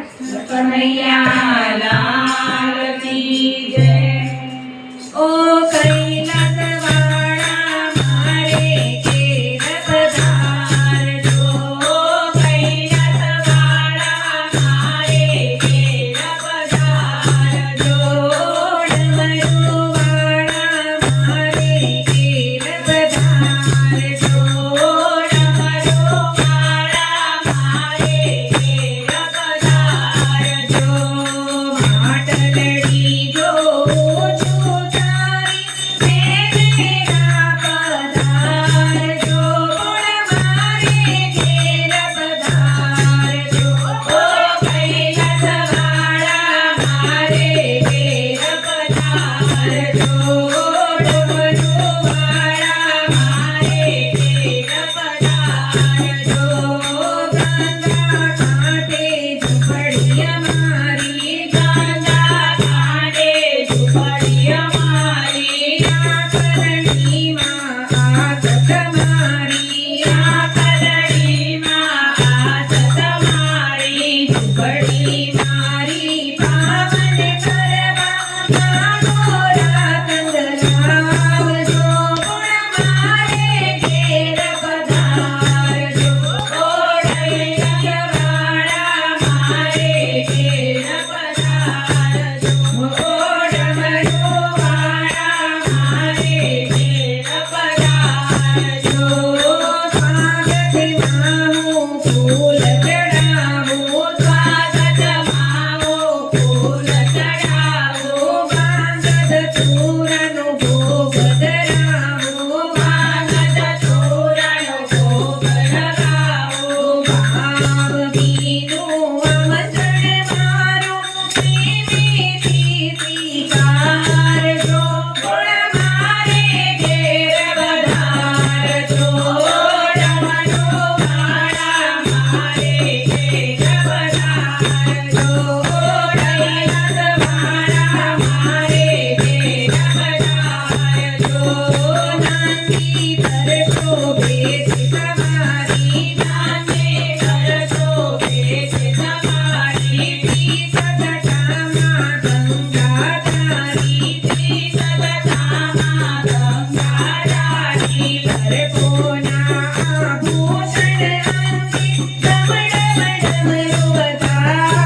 કનૈયા લાલ કી જય। ઓ કૈલાસવાળા મારે ઘેર પધારજો, કૈલાસવાળા મારે ઘેર પધારજો, ડમરુવાળા મારે ઘેર પધારજો, ડમરુવાળા મારે ઘેર પધારજો। માટલડી જોઉં છું તારી મેઘેરા પધારજો, મારે ઘેર પધારજો, ઓ કૈલાસવાળા મારે ઘેર પધારજો, ડમરુવાળા મારે ઘેર પધારજો। ગાંધા કાંઠે ઝૂંપડી અમારી, ગાંધા કાંઠે ઝૂંપડી અમારી, આંકલડીમાં આસ તમારી, આંકલડીમાં આસ તમારી, ઝૂંપડી મારી પાવન કરવા માનો રાતંગ લાવજો, મારે ઘેર પધારજો, ઓ ડમરુવાળા મારે ઘેર પધારજો, ઓ ડમરુવાળા મારે ઘેર પધારજો। સ્વાગતમાં હું ફૂલ ચડાવું, સ્વાગતમાં હું ફૂલ ચડાવું, ભાંગત ચૂરણનો ભોગ ધરાવું, ભાંગત ચૂરણનો ભોગ લગાવું, ભાવ ભીનું આમંત્રણ મારું પ્રેમેથી સ્વીકારજો, મારે ઘેર પધારજો, ડમરુવાળા મારે ઘેર પધારજો, કૈલાસવાળા મારે ઘેર પધારજો। નાની પર શોભે છે તમારી, નાની પર શોભે છે તમારી, ત્રિસતતામાં ગંગાધારી, ત્રિસતતામાં ગંગાધારી, ભરપોના આભૂષણ અંગે ડમડમ ડમરું વધારજો,